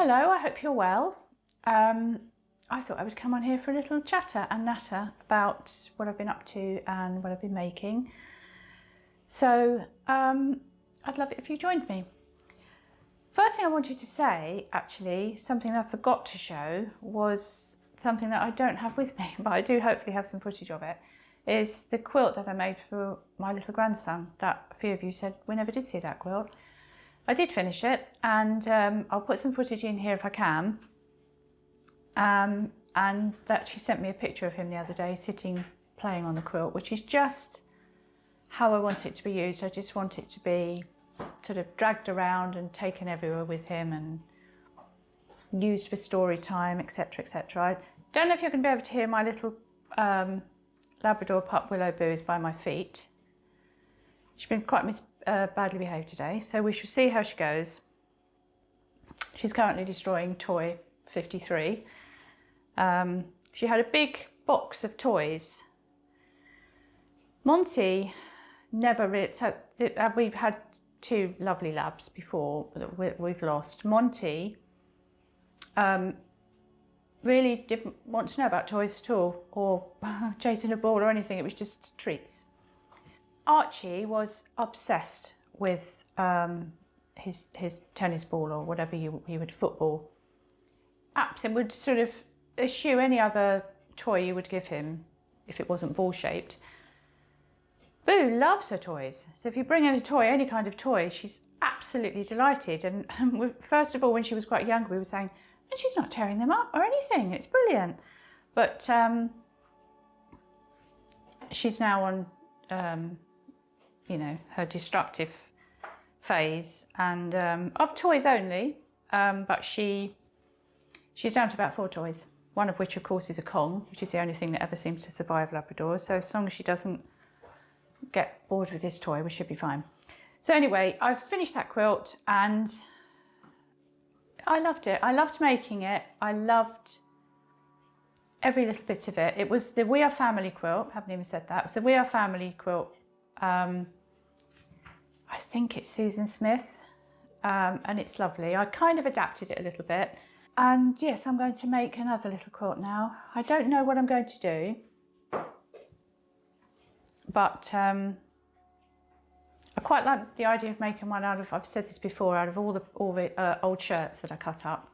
Hello, I hope you're well. I thought I would come on here for a little chatter and natter about what I've been up to and what I've been making. So I'd love it if you joined me. First thing I wanted to say, actually, something I forgot to show was something that I don't have with me, but I do hopefully have some footage of it, is the quilt that I made for my little grandson that a few of you said we never did see that quilt. I did finish it, and I'll put some footage in here if I can. And that she sent me a picture of him the other day sitting playing on the quilt, which is just how I want it to be used. I just want it to be sort of dragged around and taken everywhere with him and used for story time, etc, etc. I don't know if you're going to be able to hear my little Labrador pup Willow Boo is by my feet. She's been quite badly behaved today, so we shall see how she goes. She's currently destroying toy 53. She had a big box of toys. Monty never really, we've had two lovely labs before that we've lost. Monty really didn't want to know about toys at all, or chasing a ball or anything. It was just treats. Archie was obsessed with his tennis ball or whatever he would football. Absolutely would sort of eschew any other toy you would give him if it wasn't ball shaped. Boo loves her toys, so if you bring in a toy, any kind of toy, she's absolutely delighted. And first of all, when she was quite young, we were saying, and she's not tearing them up or anything, it's brilliant. But she's now on you know, her destructive phase, and of toys only, but she's down to about 4 toys, one of which of course is a Kong, which is the only thing that ever seems to survive Labradors. So as long as she doesn't get bored with this toy, we should be fine. So anyway, I've finished that quilt and I loved it. I loved making it. I loved every little bit of it. It was the We Are Family quilt. I haven't even said that. It was the We Are Family quilt. I think it's Susan Smith, and it's lovely. I kind of adapted it a little bit. And yes, I'm going to make another little quilt now. I don't know what I'm going to do, but I quite like the idea of making one out of, I've said this before, out of all the old shirts that I cut up.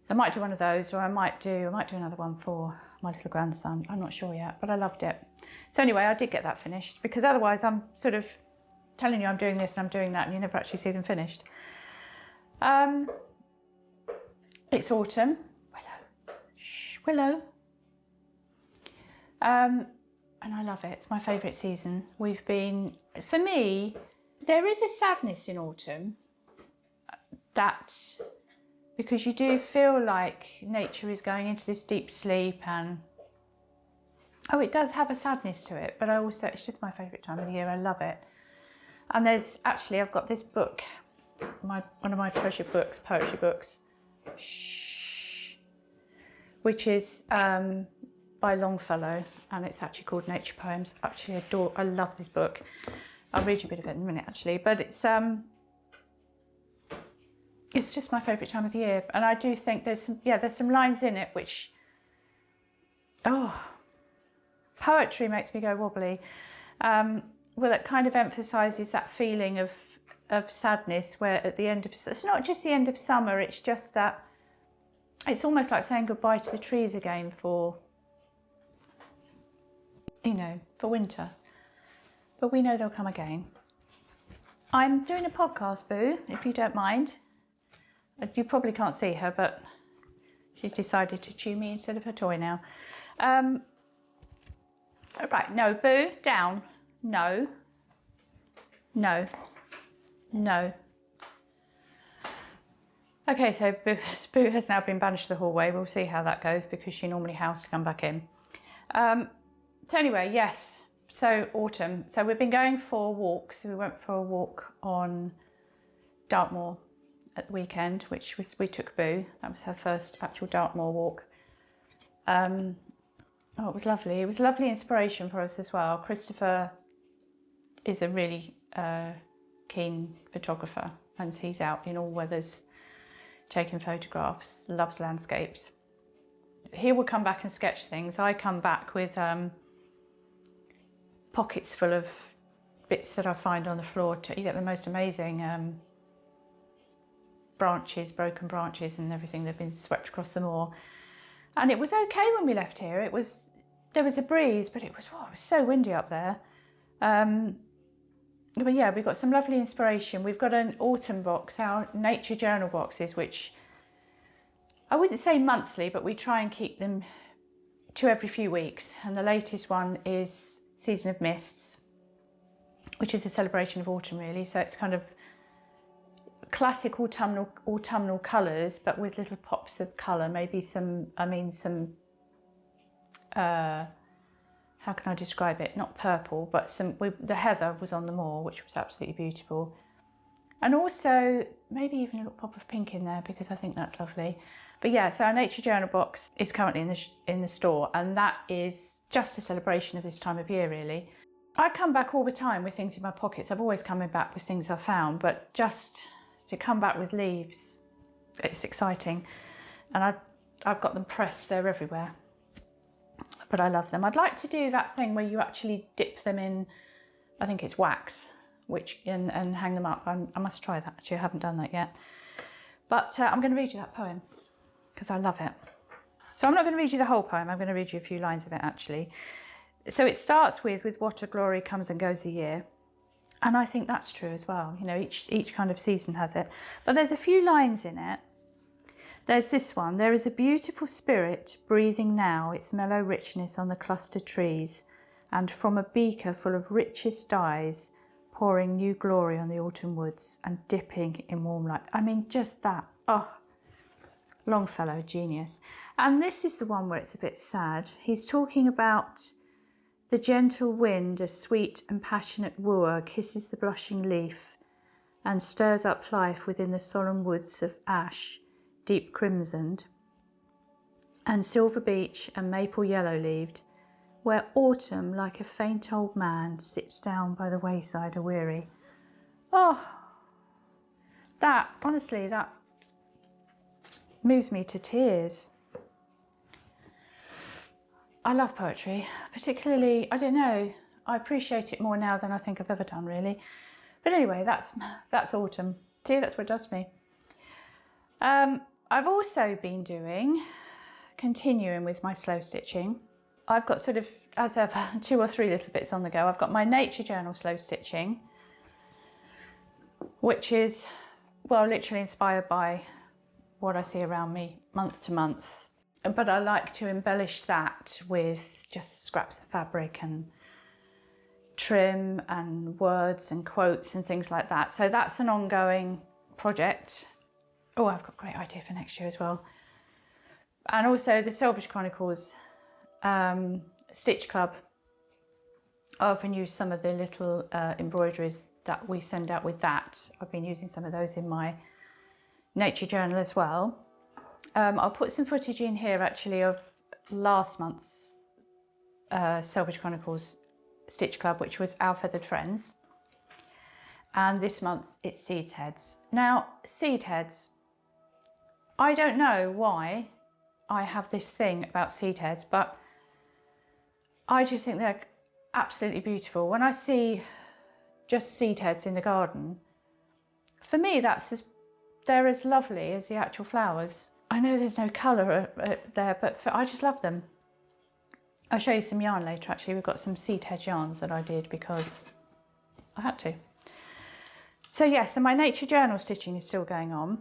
I might do one of those, or I might do another one for my little grandson. I'm not sure yet, but I loved it. So anyway, I did get that finished, because otherwise I'm sort of telling you I'm doing this and I'm doing that and you never actually see them finished. It's autumn. Willow. Shh, Willow. And I love it. It's my favourite season. We've been, for me, there is a sadness in autumn that, because you do feel like nature is going into this deep sleep, and oh, it does have a sadness to it, but I also, it's just my favourite time of the year. I love it. And there's actually, I've got this book, one of my treasure books, poetry books, shh, which is by Longfellow, and it's actually called Nature Poems. Actually, I love this book. I'll read you a bit of it in a minute, actually, but it's just my favourite time of the year. And I do think there's some lines in it which, poetry makes me go wobbly. Well, it kind of emphasises that feeling of sadness, where at the end of, it's not just the end of summer, it's just that, it's almost like saying goodbye to the trees again for, you know, for winter. But we know they'll come again. I'm doing a podcast, Boo, if you don't mind. You probably can't see her, but she's decided to chew me instead of her toy now. Right, no, Boo, down. No. No. No. Okay, so Boo has now been banished to the hallway. We'll see how that goes, because she normally has to come back in. So anyway, yes, so autumn. So we've been going for walks. We went for a walk on Dartmoor at the weekend, which was, we took Boo. That was her first actual Dartmoor walk. Oh, it was lovely. It was lovely inspiration for us as well. Christopher is a really keen photographer, and he's out in all weathers taking photographs, loves landscapes. He will come back and sketch things. I come back with pockets full of bits that I find on the floor. You get the most amazing branches, broken branches and everything that have been swept across the moor. And it was okay when we left here. There was a breeze, but it was so windy up there. But yeah, we've got some lovely inspiration. We've got an autumn box, our nature journal boxes, which I wouldn't say monthly, but we try and keep them to every few weeks. And the latest one is Season of Mists, which is a celebration of autumn really. So it's kind of classic autumnal colours, but with little pops of colour, maybe some how can I describe it? Not purple, but the heather was on the moor, which was absolutely beautiful. And also maybe even a little pop of pink in there because I think that's lovely. But yeah, so our nature journal box is currently in the store, and that is just a celebration of this time of year really. I come back all the time with things in my pockets. I've always coming back with things I found, but just to come back with leaves, it's exciting. And I've got them pressed, they're everywhere. But I love them. I'd like to do that thing where you actually dip them in, I think it's wax, and hang them up. I must try that actually, I haven't done that yet. But I'm going to read you that poem because I love it. So I'm not going to read you the whole poem, I'm going to read you a few lines of it actually. So it starts with what a glory comes and goes a year. And I think that's true as well. You know, each kind of season has it. But there's a few lines in it. There's this one. There is a beautiful spirit breathing now its mellow richness on the clustered trees, and from a beaker full of richest dyes, pouring new glory on the autumn woods and dipping in warm light. I mean, just that. Oh, Longfellow, genius. And this is the one where it's a bit sad. He's talking about the gentle wind, a sweet and passionate wooer, kisses the blushing leaf and stirs up life within the solemn woods of ash, deep crimsoned, and silver beech and maple yellow-leaved, where autumn, like a faint old man, sits down by the wayside aweary. Oh, that, honestly, that moves me to tears. I love poetry, particularly, I don't know, I appreciate it more now than I think I've ever done really. But anyway, that's autumn. See, that's what it does to me. I've also been continuing with my slow stitching. I've got sort of, as ever, 2 or 3 little bits on the go. I've got my nature journal slow stitching, which is, well, literally inspired by what I see around me month to month. But I like to embellish that with just scraps of fabric and trim and words and quotes and things like that. So that's an ongoing project. Oh, I've got a great idea for next year as well. And also the Selfish Chronicles Stitch Club. I often use some of the little embroideries that we send out with that. I've been using some of those in my nature journal as well. I'll put some footage in here actually of last month's Selfish Chronicles Stitch Club, which was Our Feathered Friends. And this month it's Seed Heads. Now, seed heads, I don't know why I have this thing about seed heads, but I just think they're absolutely beautiful. When I see just seed heads in the garden, for me they're as lovely as the actual flowers. I know there's no colour there, but I just love them. I'll show you some yarn later actually. We've got some seed head yarns that I did because I had to. So yeah, so my nature journal stitching is still going on.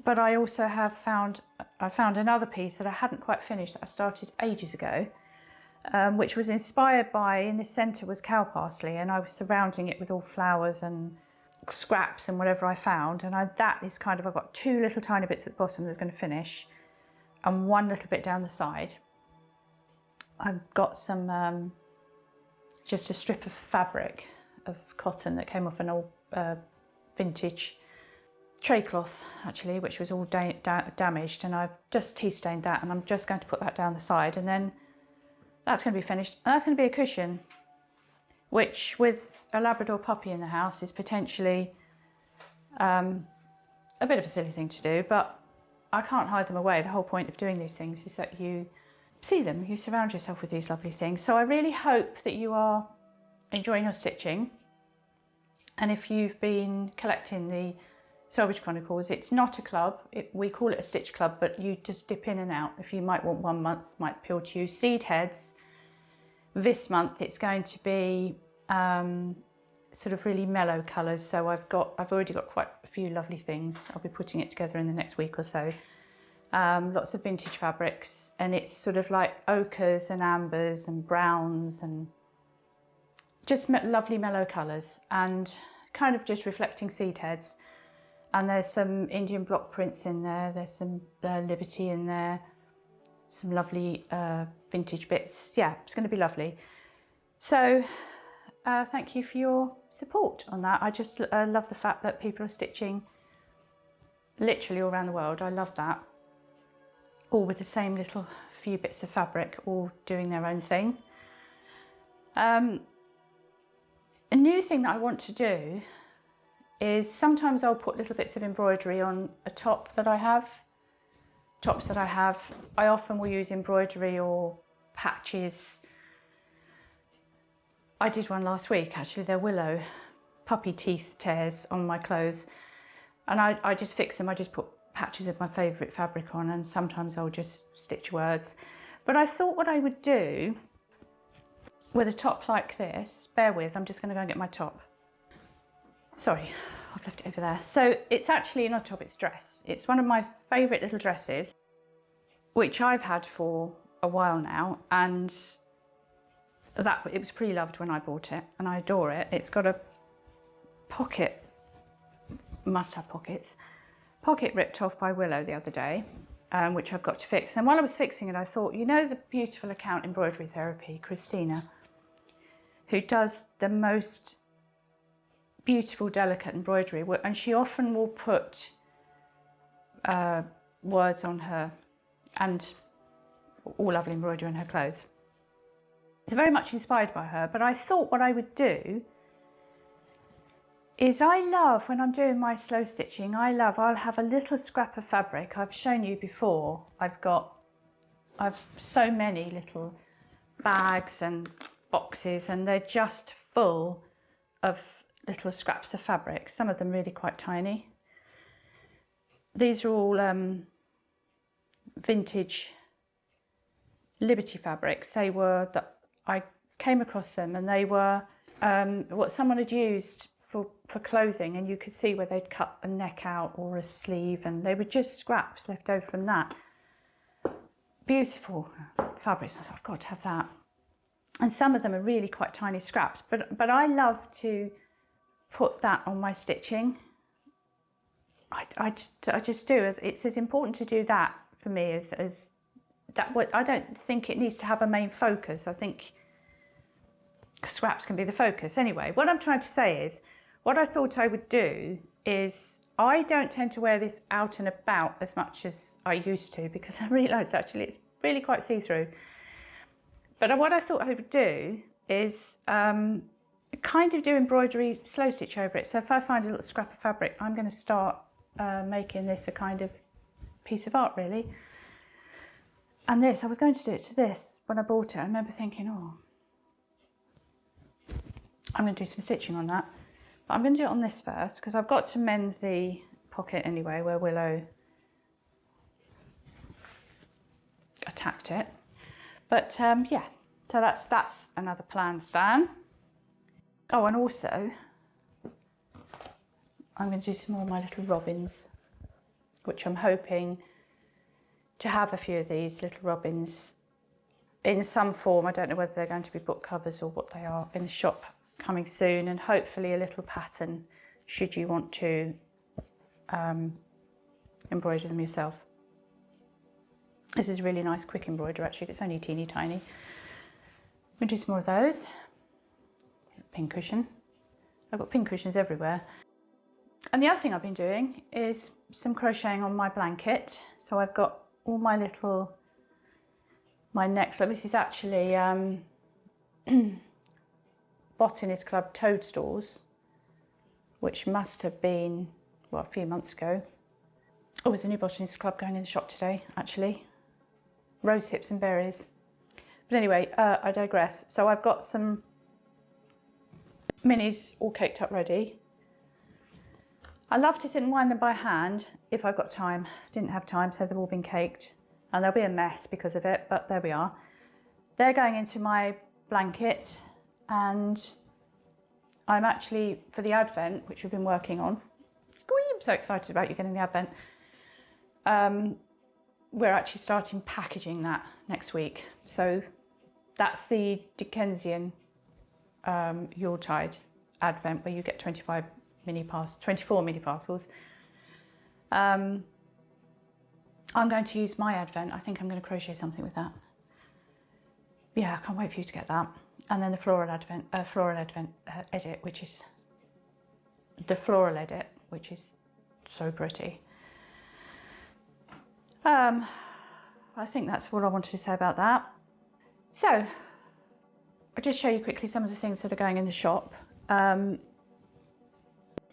But I also found another piece that I hadn't quite finished that I started ages ago, which was inspired by, in the centre was cow parsley, and I was surrounding it with all flowers and scraps and whatever I found, and I've got 2 little tiny bits at the bottom that's going to finish and 1 little bit down the side. I've got some just a strip of fabric of cotton that came off an old vintage tray cloth actually, which was all damaged, and I've just tea stained that, and I'm just going to put that down the side, and then that's going to be finished, and that's going to be a cushion, which with a Labrador puppy in the house is potentially a bit of a silly thing to do, but I can't hide them away. The whole point of doing these things is that you see them, you surround yourself with these lovely things. So I really hope that you are enjoying your stitching. And if you've been collecting the Selvage Chronicles, it's not a club. We call it a stitch club, but you just dip in and out. If you might want 1 month, might appeal to you. Seed heads, this month it's going to be sort of really mellow colours. So I've already got quite a few lovely things. I'll be putting it together in the next week or so. Lots of vintage fabrics, and it's sort of like ochres and ambers and browns and just lovely mellow colours, and kind of just reflecting seed heads. And there's some Indian block prints in there, there's some Liberty in there, some lovely vintage bits. Yeah, it's going to be lovely. So thank you for your support on that. I just love the fact that people are stitching literally all around the world. I love that. All with the same little few bits of fabric, all doing their own thing. A new thing that I want to do is sometimes I'll put little bits of embroidery on a top that I have. Tops that I have, I often will use embroidery or patches. I did one last week, actually. They're willow puppy teeth tears on my clothes, and I just fix them. I just put patches of my favourite fabric on, and sometimes I'll just stitch words. But I thought what I would do with a top like this, bear with, I'm just going to go and get my top. Sorry, I've left it over there. So it's actually not a top, it's a dress. It's one of my favourite little dresses, which I've had for a while now, and it was pre-loved when I bought it, and I adore it. It's got a pocket, must have pockets, pocket ripped off by Willow the other day, which I've got to fix. And while I was fixing it, I thought, you know, the beautiful account Embroidery Therapy, Christina, who does the most beautiful, delicate embroidery, and she often will put words on her and all lovely embroidery on her clothes. It's very much inspired by her, but I thought what I would do is I love, when I'm doing my slow stitching, I'll have a little scrap of fabric. I've shown you before, I've so many little bags and boxes, and they're just full of little scraps of fabric, some of them really quite tiny. These are all vintage Liberty fabrics. They were, that I came across them, and they were what someone had used for clothing, and you could see where they'd cut a neck out or a sleeve, and they were just scraps left over from that. Beautiful fabrics. I thought, I've got to have that. And some of them are really quite tiny scraps, but I love to put that on my stitching. I just do. It's as important to do that for me as that. What I don't think it needs to have a main focus. I think scraps can be the focus. Anyway, what I'm trying to say is, what I thought I would do is, I don't tend to wear this out and about as much as I used to, because I realised actually it's really quite see-through. But what I thought I would do is kind of do embroidery slow stitch over it. So if I find a little scrap of fabric, I'm going to start making this a kind of piece of art, really. And this, I was going to do it to this when I bought it. I remember thinking, oh, I'm going to do some stitching on that. But I'm going to do it on this first, because I've got to mend the pocket anyway where Willow attacked it. But yeah, so that's another plan, Stan. Oh, and also I'm going to do some more of my little robins, which I'm hoping to have a few of these little robins in some form. I don't know whether they're going to be book covers or what they are, in the shop coming soon, and hopefully a little pattern should you want to embroider them yourself. This is a really nice quick embroider, actually. It's only teeny tiny. I'm going to do some more of those. Pin cushion. I've got pin cushions everywhere. And the other thing I've been doing is some crocheting on my blanket. So I've got all my necks. So this is actually Botanist Club toadstools, which must have been, well, a few months ago. Oh, there's a new Botanist Club going in the shop today, actually. Rose hips and berries. But anyway, I digress. So I've got some minis all caked up ready. I love to sit and wind them by hand if I've got time. Didn't have time, so they've all been caked. And they'll be a mess because of it, but there we are. They're going into my blanket, and I'm actually, for the Advent, which we've been working on, I'm so excited about you getting the Advent. We're actually starting packaging that next week. So that's the Dickensian Yuletide Advent, where you get 24 mini parcels. I'm going to use my Advent. I think I'm going to crochet something with that. Yeah, I can't wait for you to get that. And then the floral edit, which is so pretty. I think that's all I wanted to say about that. So I'll just show you quickly some of the things that are going in the shop.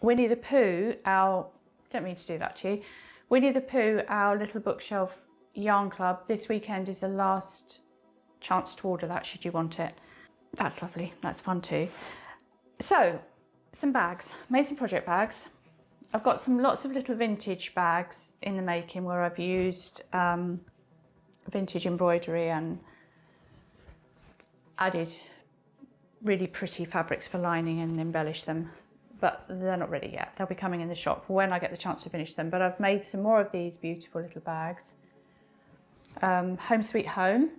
Winnie the Pooh, don't mean to do that to you. Winnie the Pooh, our little bookshelf yarn club, this weekend is the last chance to order that should you want it. That's lovely, that's fun too. So, some bags, made some project bags. I've got lots of little vintage bags in the making where I've used vintage embroidery and added really pretty fabrics for lining and embellished them. But they're not ready yet. They'll be coming in the shop when I get the chance to finish them. But I've made some more of these beautiful little bags. Home Sweet Home.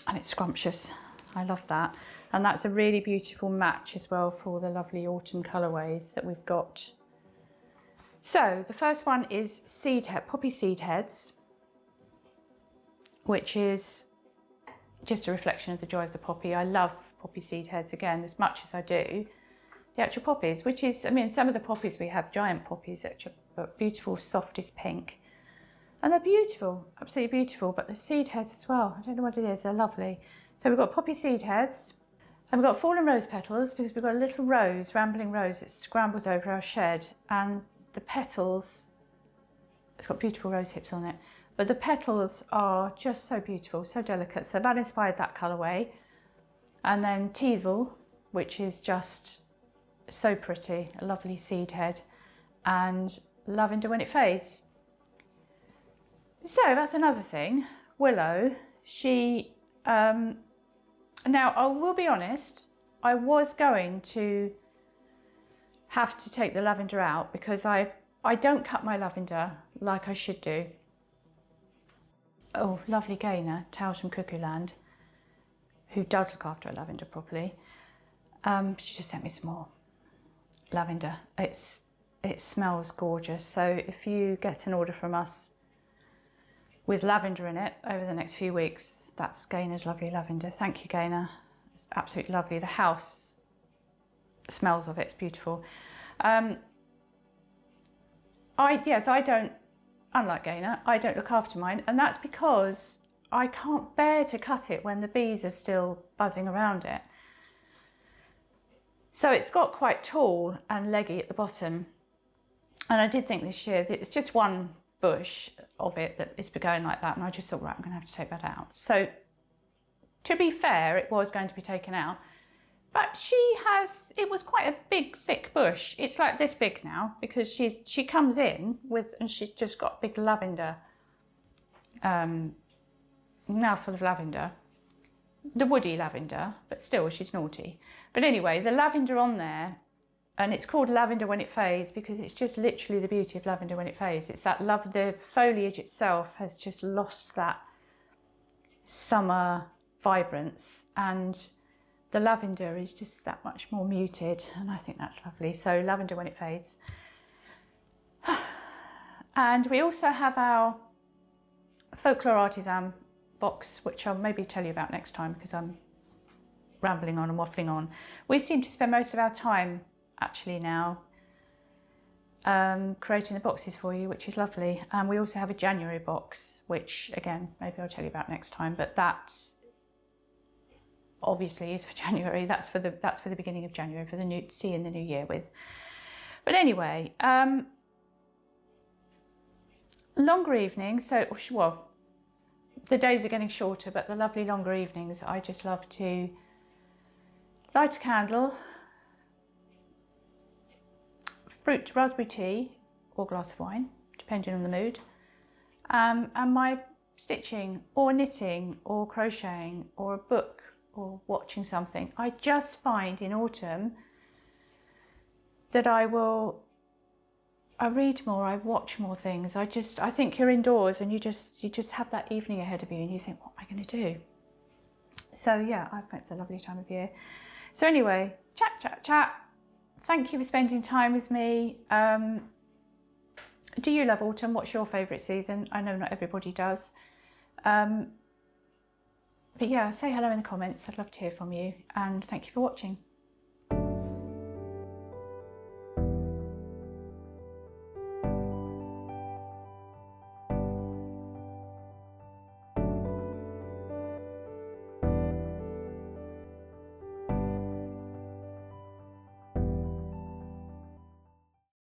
And it's scrumptious. I love that. And that's a really beautiful match as well for all the lovely autumn colourways that we've got. So the first one is poppy seed heads, which is just a reflection of the joy of the poppy. I love poppy seed heads, again, as much as I do the actual poppies, which is, I mean, some of the poppies we have, giant poppies, which are beautiful, softest pink. And they're beautiful, absolutely beautiful, but the seed heads as well, I don't know what it is, they're lovely. So we've got poppy seed heads, and we've got fallen rose petals, because we've got a little rambling rose that scrambles over our shed, and the petals, it's got beautiful rose hips on it, but the petals are just so beautiful, so delicate, so that inspired that colourway. And then teasel, which is just so pretty, a lovely seed head, and lavender when it fades. So that's another thing. Willow, she, now I will be honest, I was going to have to take the lavender out because I don't cut my lavender like I should do. Oh, lovely Gaynor, Tales from Cuckoo Land, who does look after her lavender properly. She just sent me some more lavender. It smells gorgeous. So if you get an order from us with lavender in it over the next few weeks, that's Gaynor's lovely lavender. Thank you, Gaynor. It's absolutely lovely. The house smells of it. It's beautiful. I don't, unlike Gaynor, I don't look after mine, and that's because I can't bear to cut it when the bees are still buzzing around it. So it's got quite tall and leggy at the bottom. And I did think this year that it's just one bush of it that is going like that. And I just thought, right, I'm going to have to take that out. So to be fair, it was going to be taken out. But it was quite a big, thick bush. It's like this big now because she comes in and she's just got big lavender, mouthful of lavender, the woody lavender, but still she's naughty. But anyway, the lavender on there, and it's called lavender when it fades because it's just literally the beauty of lavender when it fades. It's that the foliage itself has just lost that summer vibrance, and the lavender is just that much more muted, and I think that's lovely. So lavender when it fades. And we also have our folklore artisan box, which I'll maybe tell you about next time because I'm rambling on and waffling on. We seem to spend most of our time actually now creating the boxes for you, which is lovely. And we also have a January box, which again maybe I'll tell you about next time, but that obviously is for January. That's for the beginning of January, for the new, see in the new year with. But anyway, longer evenings, so, well, the days are getting shorter, but the lovely longer evenings, I just love to light a candle, fruit raspberry tea or glass of wine, depending on the mood, and my stitching or knitting or crocheting or a book or watching something. I just find in autumn that I read more, I watch more things. I think you're indoors and you just have that evening ahead of you and you think, what am I going to do? So yeah, I think it's a lovely time of year. So anyway, chat. Thank you for spending time with me. Do you love autumn? What's your favourite season? I know not everybody does. But yeah, say hello in the comments. I'd love to hear from you, and thank you for watching.